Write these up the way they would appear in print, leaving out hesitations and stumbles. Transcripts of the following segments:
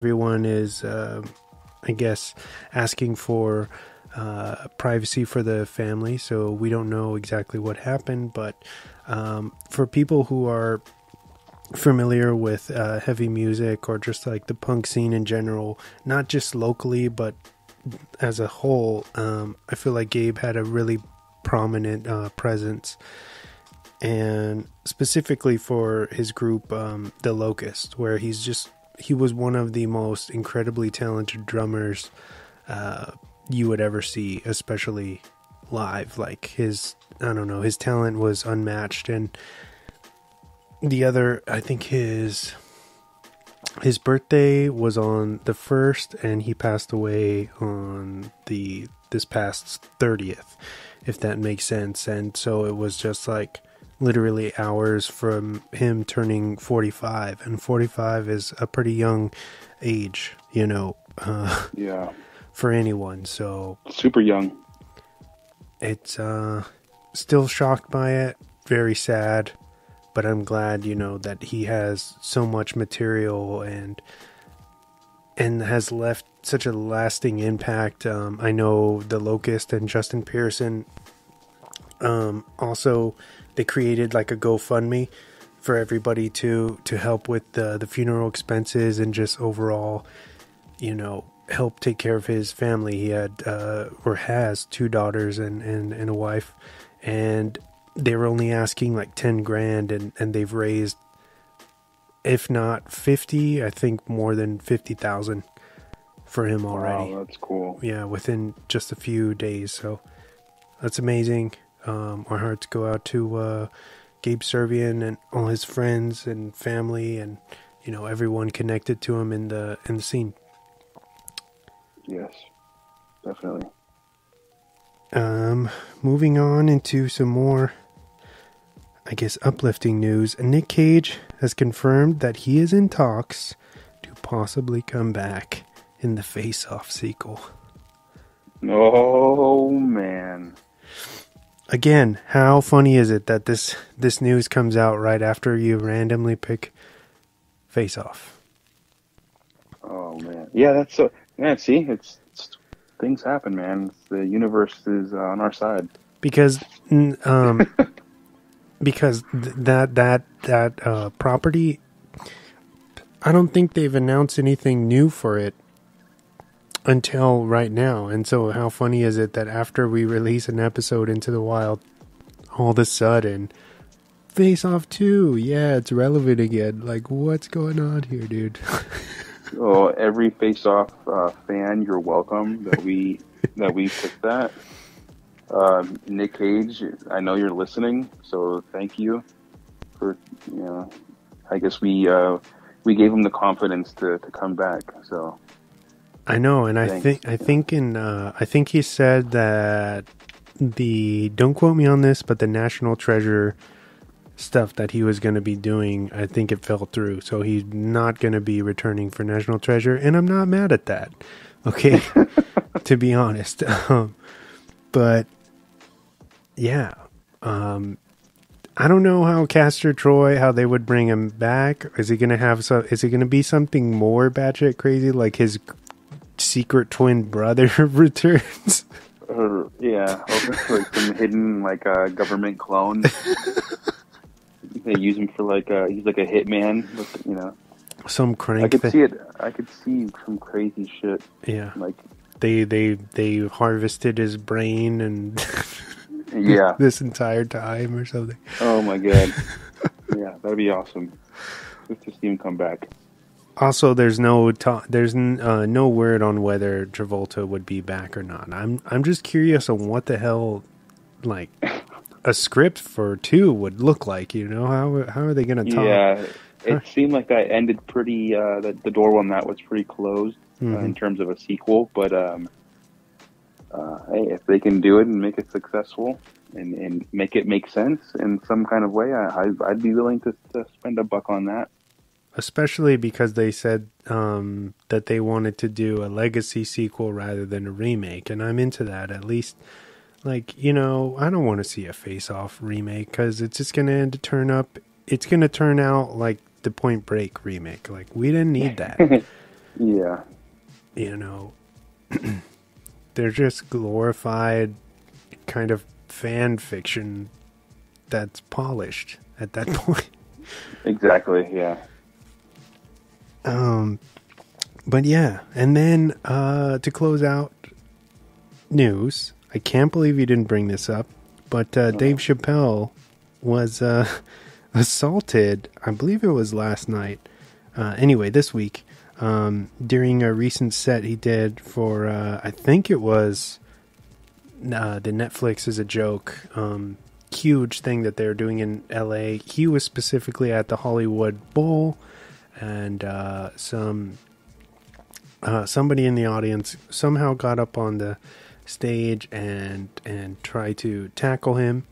everyone is, I guess, asking for privacy for the family, so we don't know exactly what happened. But for people who are familiar with heavy music or just like the punk scene in general, not just locally but as a whole, I feel like Gabe had a really prominent presence, and specifically for his group, The Locust, where he was one of the most incredibly talented drummers you would ever see, especially live. Like his talent was unmatched. And I think his birthday was on the 1st, and he passed away on this past 30th, if that makes sense. And so it was just like literally hours from him turning 45, and 45 is a pretty young age, yeah, for anyone. So super young. It's still shocked by it, very sad, but I'm glad, that he has so much material and has left such a lasting impact. I know The Locust and Justin Pearson, also, they created like a GoFundMe for everybody to help with the funeral expenses and just overall, help take care of his family. He had or has 2 daughters and a wife, and they were only asking like 10 grand, and they've raised, if not 50, I think more than 50,000 for him already. Wow, that's cool. Yeah, within just a few days. So that's amazing. Our hearts go out to Gabe Servian and all his friends and family, and everyone connected to him in the scene. Yes, definitely. Moving on into some more, I guess, uplifting news. Nick Cage has confirmed that he is in talks to possibly come back in the Face Off sequel. Oh man. Again, how funny is it that this news comes out right after you randomly pick Face Off? Oh man, yeah, that's so. Yeah, see, it's things happen, man. The universe is on our side. Because, that property, I don't think they've announced anything new for it until right now. And so how funny is it that after we release an episode into the wild, all of a sudden, Face Off 2, yeah, it's relevant again. Like, what's going on here, dude? Oh, every Face Off fan, you're welcome that we picked that. Nick Cage, I know you're listening, so thank you for, I guess we gave him the confidence to come back, so. I know, and Thanks. I think he said that don't quote me on this, but the National Treasure stuff that he was going to be doing, I think it fell through. So he's not going to be returning for National Treasure, and I'm not mad at that. Okay, to be honest. But yeah, I don't know how Castor Troy, how they would bring him back. Is he going to be something more batshit crazy, like his secret twin brother returns? Yeah, like some hidden government clone. They use him for he's like a hitman, Some crank. I could see it. I could see some crazy shit. Yeah, like they harvested his brain and yeah, this entire time or something. Oh my god, yeah, that'd be awesome. Let's just see him come back. Also, there's no word on whether Travolta would be back or not. I'm just curious on what the hell, like, a script for 2 would look like. How are they gonna talk? Yeah, it seemed like that ended pretty. The door on that was pretty closed in terms of a sequel. But hey, if they can do it and make it successful and make it make sense in some kind of way, I'd be willing to spend $1 on that. Especially because they said that they wanted to do a legacy sequel rather than a remake. And I'm into that. At least, I don't want to see a Face Off remake because it's just going to turn out like the Point Break remake. Like, we didn't need that. Yeah. You know, they're just glorified kind of fan fiction that's polished at that point. Exactly. Yeah. But yeah, and then to close out news, I can't believe you didn't bring this up, but Dave Chappelle was assaulted, I believe it was last night, anyway, this week, during a recent set he did for, I think it was the Netflix is a Joke, huge thing that they're doing in LA. He was specifically at the Hollywood Bowl, and somebody in the audience somehow got up on the stage and tried to tackle him.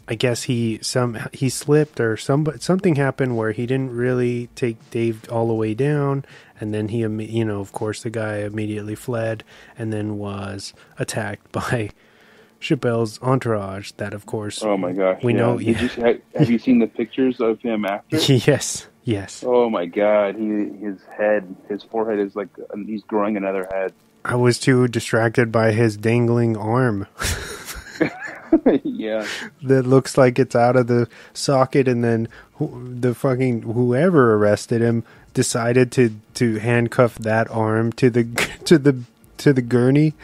I guess he slipped, or something happened where he didn't really take Dave all the way down, and then he, of course, the guy immediately fled and then was attacked by Chappelle's entourage. That, of course, Oh my gosh. we know. Have you seen the pictures of him after? Yes. Oh my God. His forehead is like, he's growing another head. I was too distracted by his dangling arm. Yeah. That looks like it's out of the socket, and then whoever arrested him decided to handcuff that arm to the gurney.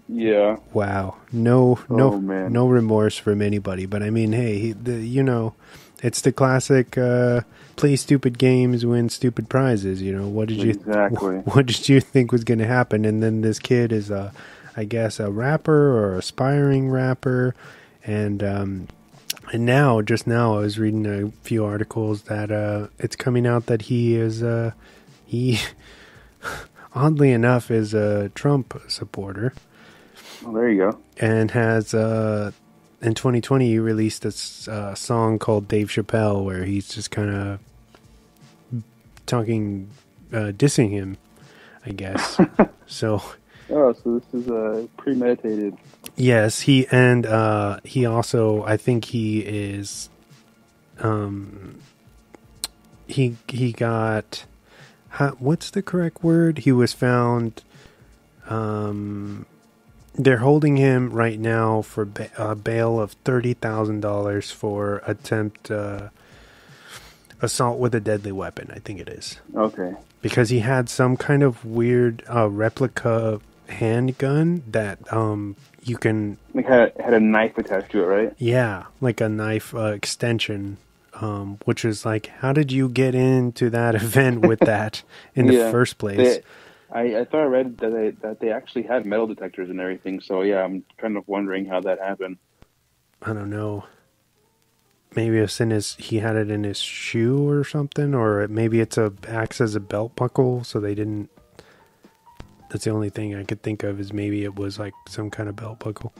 Yeah. Wow. No remorse from anybody. But I mean, hey, it's the classic play stupid games, win stupid prizes. What did you think was going to happen? And then this kid is I guess a rapper or aspiring rapper, and now I was reading a few articles that it's coming out that he oddly enough is a Trump supporter. Well, there you go. And has in 2020 he released a song called Dave Chappelle, where he's just kind of dissing him, I guess. So this is premeditated. yes, he also, I think he is he got, what's the correct word? He was found, they're holding him right now for a bail of $30,000 for attempt assault with a deadly weapon, I think it is. Okay. Because he had some kind of weird replica handgun that you can... Like had a knife attached to it, right? Yeah, like a knife extension, which is like, how did you get into that event with that in the first place? I thought I read that they actually had metal detectors and everything, so yeah, I'm kind of wondering how that happened. I don't know. Maybe it's he had it in his shoe or something, or maybe acts as a belt buckle, so they didn't... That's the only thing I could think of, is maybe it was like some kind of belt buckle.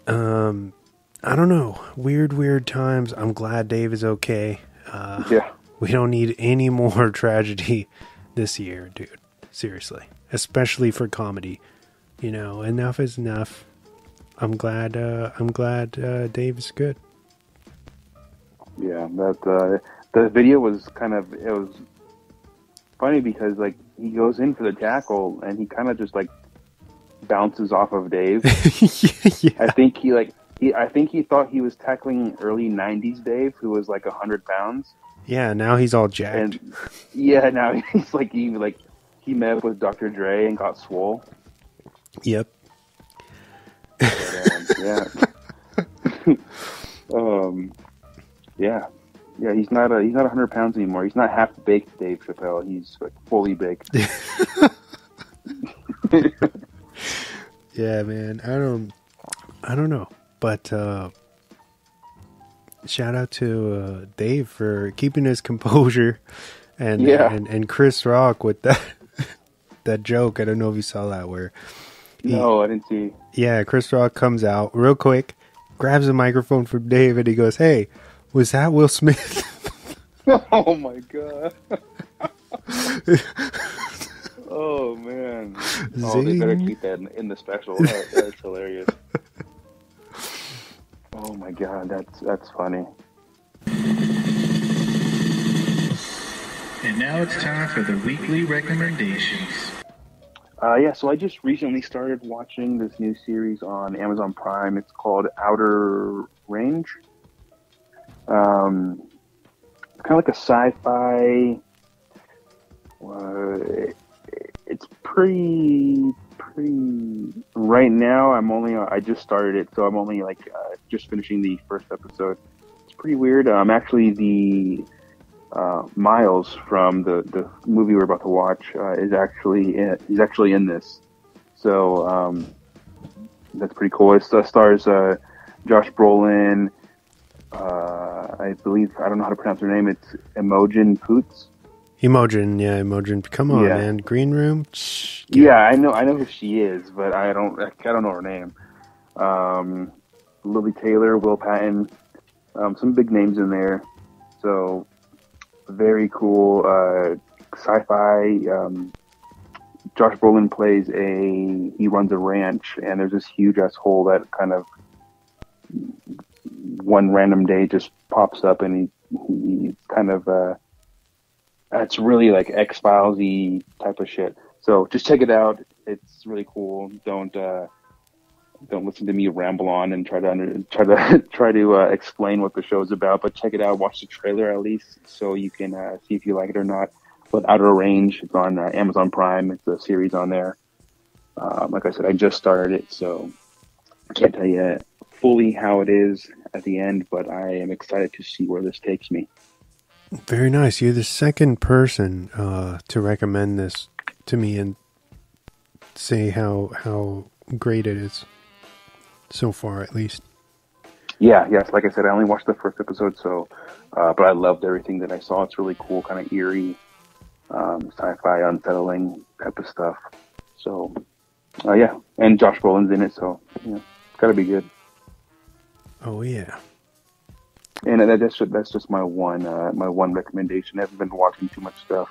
I don't know. Weird times. I'm glad Dave is okay. Yeah. We don't need any more tragedy this year, dude. Seriously. Especially for comedy. Enough is enough. I'm glad Dave is good. Yeah, the video was it was funny because like he goes in for the tackle and he kind of just like bounces off of Dave. Yeah. I think he thought he was tackling early 90s Dave, who was like 100 pounds. Yeah, now he's all jacked. And yeah, now he's like he met up with Dr. Dre and got swole. Yep. But, yeah. Yeah, he's not 100 pounds anymore. He's not half baked Dave Chappelle. He's like fully baked. Yeah, man. I don't know. But shout out to Dave for keeping his composure, and Chris Rock with that joke. I don't know if you saw that, where no, I didn't see. Yeah, Chris Rock comes out real quick, grabs a microphone from Dave, and he goes, "Hey, was that Will Smith?" Oh my god. Oh man. Oh, they better keep that in the special. That's hilarious. Oh my god, that's funny. And now it's time for the weekly recommendations. So I just recently started watching this new series on Amazon Prime. It's called Outer Range. It's kind of like a sci-fi. It's pretty. Right now, I just started it, so I'm only just finishing the first episode. It's pretty weird. Actually, the Miles from the movie we're about to watch he's actually in this, so that's pretty cool. It stars Josh Brolin. I believe, I don't know how to pronounce her name. It's Imogen Poots. Imogen. Come on, man. Green Room. I know who she is, but I don't know her name. Lily Taylor, Will Patton, some big names in there. So very cool sci-fi. Josh Brolin he runs a ranch, and there's this huge ass hole that kind of one random day just pops up, and he's kind of it's really like X-Files-y type of shit. So just check it out. It's really cool. Don't listen to me ramble on and try to explain what the show's about. But check it out. Watch the trailer at least, so you can see if you like it or not. But Outer Range, it's on Amazon Prime. It's a series on there. Like I said, I just started it, so I can't tell you fully how it is at the end. But I am excited to see where this takes me. Very nice. You're the second person to recommend this to me and say how great it is so far, at least. Yes. Like I said, I only watched the first episode, so but I loved everything that I saw. It's really cool, kind of eerie, sci-fi, unsettling type of stuff. So, and Josh Brolin's in it, so it's got to be good. Oh yeah. And that's just my one recommendation. I haven't been watching too much stuff,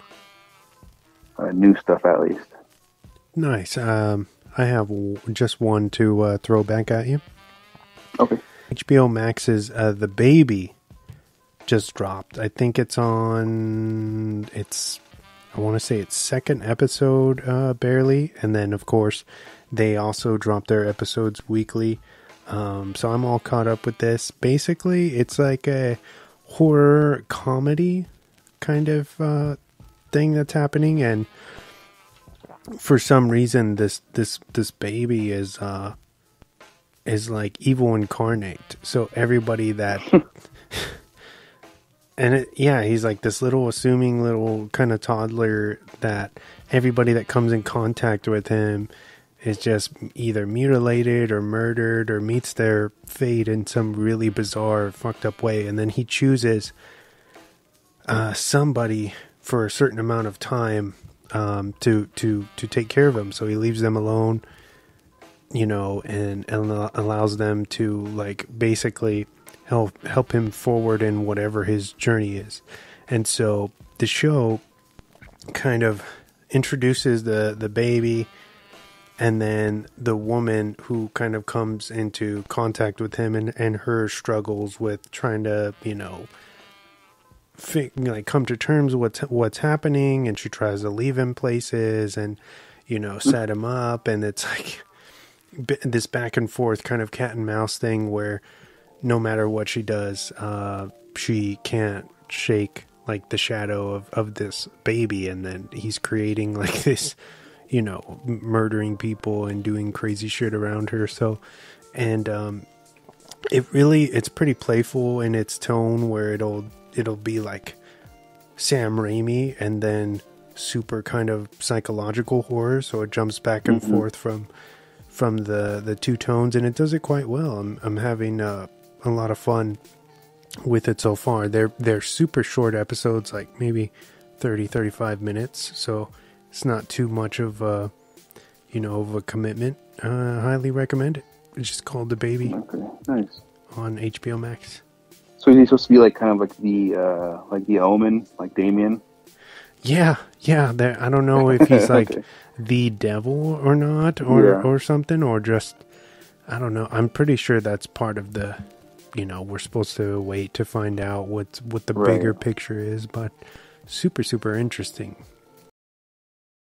new stuff at least. Nice. I have just one to throw back at you. Okay. HBO Max's The Baby just dropped. I think I want to say its second episode, barely. And then, of course, they also drop their episodes weekly. So I'm all caught up with this. Basically, it's like a horror comedy kind of thing that's happening, and for some reason, this baby is like evil incarnate. So everybody that he's like this little assuming little kind of toddler that everybody that comes in contact with him is just either mutilated or murdered or meets their fate in some really bizarre, fucked up way. And then he chooses somebody for a certain amount of time to take care of him. So he leaves them alone, and allows them to like basically help him forward in whatever his journey is. And so the show kind of introduces the baby, and then the woman who kind of comes into contact with him and her struggles with trying to, come to terms with what's happening, and she tries to leave him places and, set him up. And it's like this back and forth kind of cat and mouse thing where no matter what she does, she can't shake like the shadow of this baby. And then he's creating like this, murdering people and doing crazy shit around her. So, and it's pretty playful in its tone, where it'll be like Sam Raimi and then super kind of psychological horror. So it jumps back and forth from the two tones, and it does it quite well. I'm having a lot of fun with it so far. They're super short episodes, like maybe 30-35 minutes. So it's not too much of a commitment. Highly recommend it. It's just called The Baby. Okay, nice. On HBO Max. So is he supposed to be like kind of like the Omen, like Damien? Yeah. I don't know if he's like okay. The devil or not, or something, or just I don't know. I'm pretty sure that's part of the. We're supposed to wait to find out what the bigger picture is, but super, super interesting.